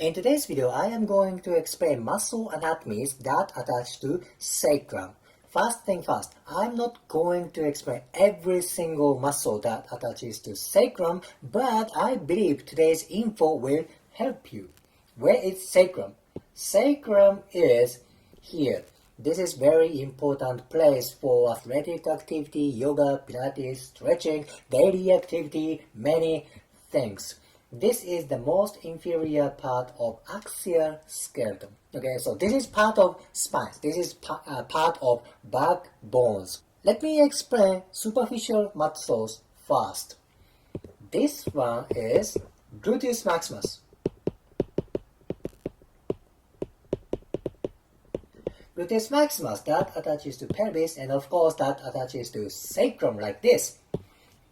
In today's video, I am going to explain muscle anatomies that attach to sacrum. First thing first, I'm not going to explain every single muscle that attaches to sacrum, but I believe today's info will help you. Where is sacrum? Sacrum is here. This is very important place for athletic activity, yoga, pilates, stretching, daily activity, many things. This is the most inferior part of axial skeleton. Okay, so this is part of spine. This is part of backbones. Let me explain superficial muscles first. This one is gluteus maximus. Gluteus maximus, that attaches to pelvis, and of course that attaches to sacrum like this.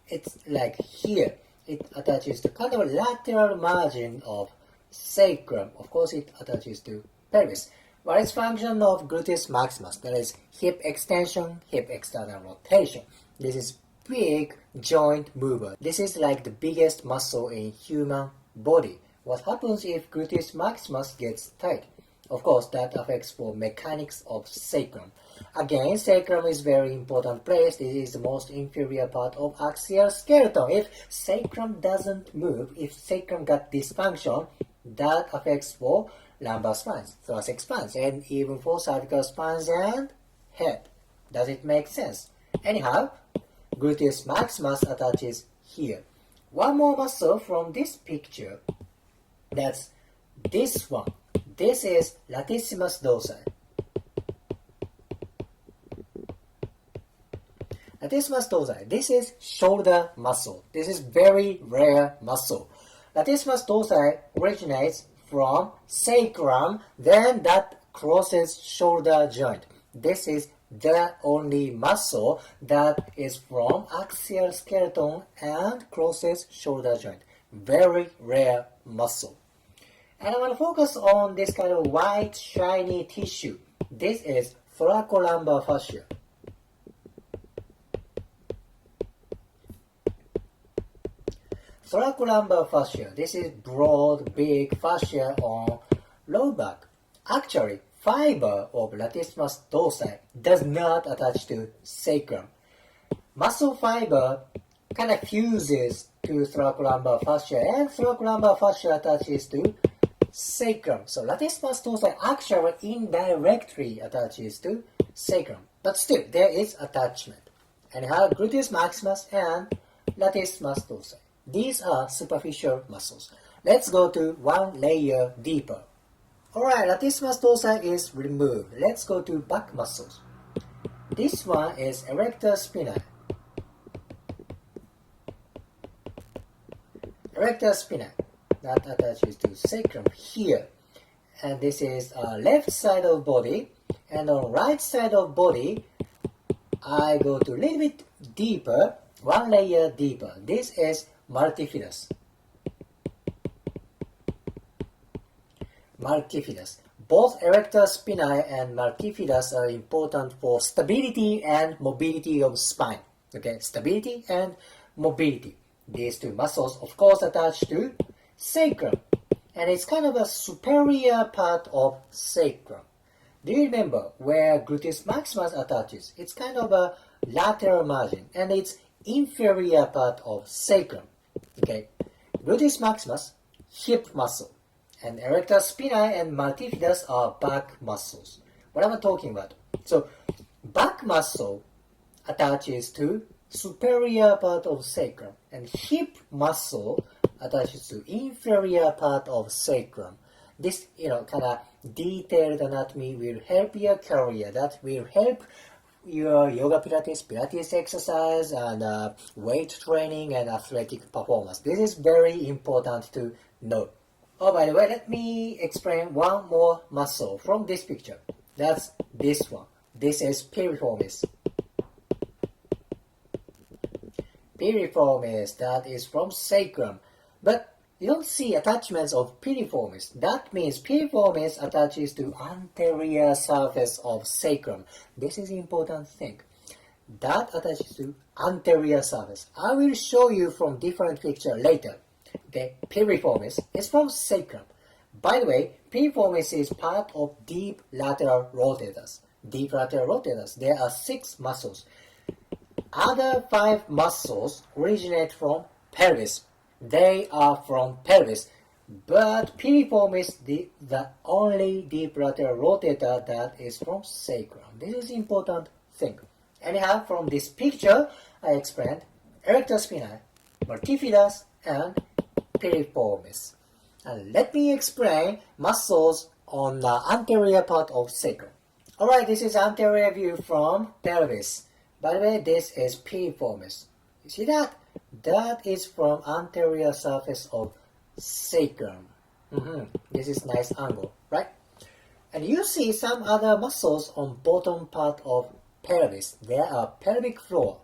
It's like here. It attaches to kind of lateral margin of sacrum. Of course, it attaches to pelvis. What is function of gluteus maximus? That is hip extension, hip external rotation. This is big joint mover. This is like the biggest muscle in human body. What happens if gluteus maximus gets tight? Of course, that affects for mechanics of sacrum. Again, sacrum is very important place. This is the most inferior part of axial skeleton. If sacrum doesn't move, if sacrum got dysfunction, that affects for lumbar spines, thoracic spines, and even for cervical spines and head. Does it make sense? Anyhow, gluteus maximus attaches here. One more muscle from this picture, that's this one. This is latissimus dorsi. Latissimus dorsi. This is shoulder muscle. This is very rare muscle. Latissimus dorsi originates from sacrum, then that crosses shoulder joint. This is the only muscle that is from axial skeleton and crosses shoulder joint. Very rare muscle. And I want to focus on this kind of white, shiny tissue. This is thoracolumbar fascia. Thoracolumbar fascia. This is broad, big fascia on low back. Actually, fiber of latissimus dorsi does not attach to sacrum. Muscle fiber kind of fuses to thoracolumbar fascia, and thoracolumbar fascia attaches to sacrum. So latissimus dorsi actually indirectly attaches to sacrum. But still, there is attachment. Anyhow, gluteus maximus and latissimus dorsi. These are superficial muscles. Let's go to one layer deeper. Alright, latissimus dorsi is removed. Let's go to back muscles. This one is erector spinae. Erector spinae. That attaches to sacrum here. And this is left side of body. And on right side of body, I go to a little bit deeper, one layer deeper. This is multifidus. Multifidus. Both erector spinae and multifidus are important for stability and mobility of spine. Okay, stability and mobility. These two muscles, of course, attach to sacrum, and it's kind of a superior part of sacrum. Do you remember where gluteus maximus attaches? It's kind of a lateral margin, and it's inferior part of sacrum. Okay, gluteus maximus, hip muscle, and erector spinae and multifidus are back muscles. What am I talking about? So, back muscle attaches to superior part of sacrum, and hip muscle attaches to inferior part of sacrum. This, kind of detailed anatomy will help your career. That will help your yoga pilates exercise, and weight training and athletic performance. This is very important to know. Oh, by the way, let me explain one more muscle from this picture. That's this one. This is piriformis. Piriformis, that is from sacrum. But you don't see attachments of piriformis. That means piriformis attaches to anterior surface of sacrum. This is important thing. That attaches to anterior surface. I will show you from different picture later. The piriformis is from sacrum. By the way, piriformis is part of deep lateral rotators. Deep lateral rotators. There are 6 muscles. Other 5 muscles originate from pelvis. They are from pelvis. But piriformis is the only deep lateral rotator that is from sacrum. This is important thing. Anyhow, from this picture, I explained erector spinae, multifidus, and piriformis. And let me explain muscles on the anterior part of sacrum. Alright, this is anterior view from pelvis. By the way, this is piriformis. You see that? That is from anterior surface of sacrum. This is nice angle, right? And you see some other muscles on bottom part of pelvis. There are pelvic floor.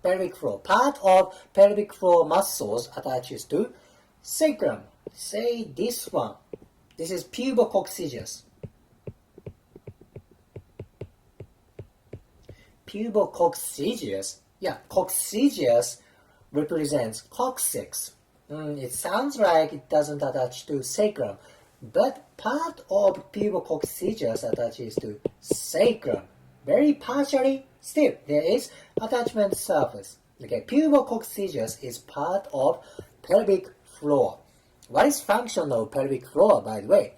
Pelvic floor. Part of pelvic floor muscles attaches to sacrum. Say this one. This is pubococcygeus. Pubococcygeus. Yeah, coccygeus represents coccyx. It sounds like it doesn't attach to sacrum, but part of pubococcygeus attaches to sacrum. Very partially still, there is attachment surface. Okay, pubococcygeus is part of pelvic floor. What is function of pelvic floor, by the way?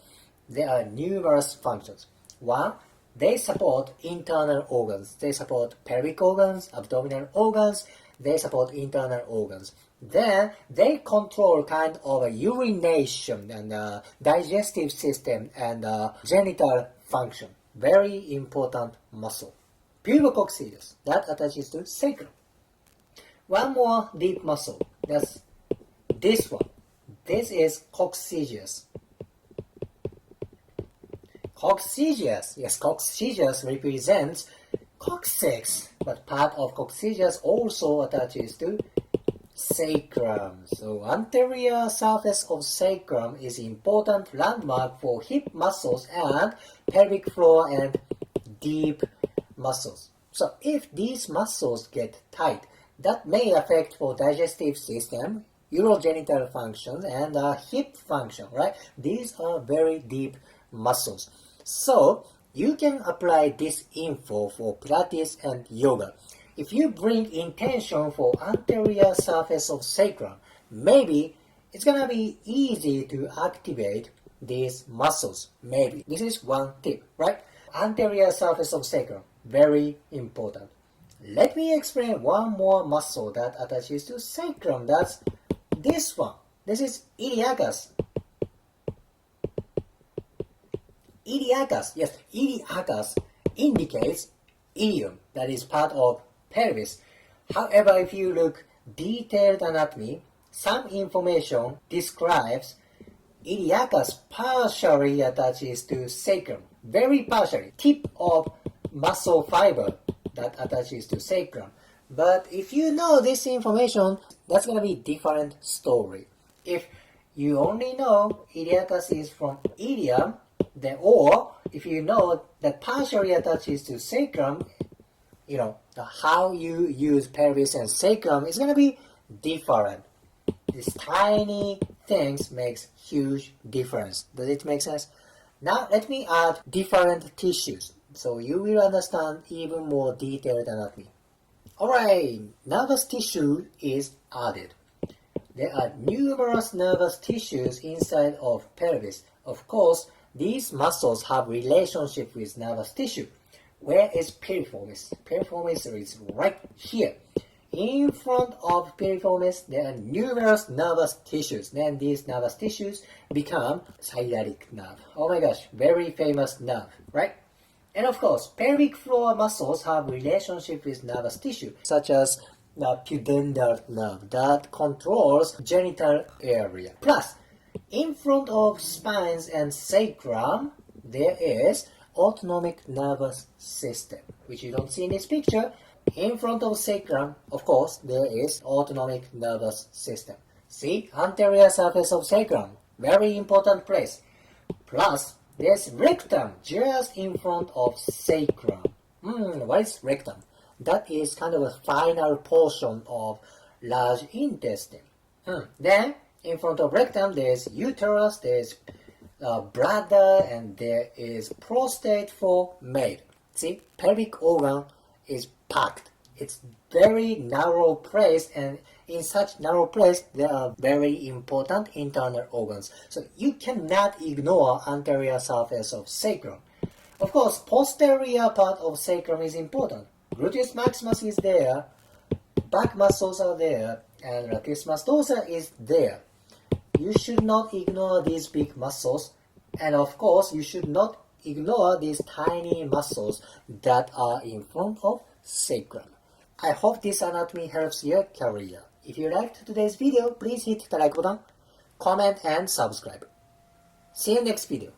There are numerous functions. One, they support internal organs. They support pelvic organs, abdominal organs. They support internal organs. Then they control kind of a urination and digestive system and genital function. Very important muscle. Pubococcygeus, that attaches to sacrum. One more deep muscle. That's this one. This is coccygeus. Coccygeus, yes, coccygeus represents coccyx, but part of coccygeus also attaches to sacrum. So anterior surface of sacrum is important landmark for hip muscles and pelvic floor and deep muscles. So if these muscles get tight, that may affect for digestive system, urogenital functions, and hip function, right? These are very deep muscles. So you can apply this info for Pilates and yoga. If you bring intention for anterior surface of sacrum, maybe it's gonna be easy to activate these muscles. Maybe. This is one tip, right? Anterior surface of sacrum, very important. Let me explain one more muscle that attaches to sacrum. That's this one. This is iliacus. Iliacus, yes, iliacus indicates ilium, that is part of pelvis. However, if you look detailed anatomy, some information describes iliacus partially attaches to sacrum, very partially, tip of muscle fiber that attaches to sacrum. But if you know this information, that's going to be different story. If you only know iliacus is from ilium, then, or if you know that partially attaches to sacrum, you know, how you use pelvis and sacrum is going to be different. These tiny things makes huge difference. Does it make sense? Now let me add different tissues, so you will understand even more detailed anatomy. Alright, nervous tissue is added. There are numerous nervous tissues inside of pelvis. Of course, these muscles have relationship with nervous tissue. Where is piriformis? Piriformis is right here. In front of piriformis, there are numerous nervous tissues. Then these nervous tissues become ciliatic nerve. Oh my gosh, very famous nerve, right? And of course, pelvic floor muscles have relationship with nervous tissue, such as the pudendal nerve that controls genital area. Plus, in front of spines and sacrum, there is autonomic nervous system, which you don't see in this picture. In front of sacrum, of course, there is autonomic nervous system. See, anterior surface of sacrum, very important place. Plus, there's rectum just in front of sacrum. What is rectum? That is kind of a final portion of large intestine. Then, In front of rectum, there is uterus, there is bladder, and there is prostate for male. See, pelvic organ is packed. It's very narrow place, and in such narrow place, there are very important internal organs. So you cannot ignore anterior surface of sacrum. Of course, posterior part of sacrum is important. Gluteus maximus is there, back muscles are there, and latissimus dorsi is there. You should not ignore these big muscles, and of course, you should not ignore these tiny muscles that are in front of sacrum. I hope this anatomy helps your career. If you liked today's video, please hit the like button, comment, and subscribe. See you next video.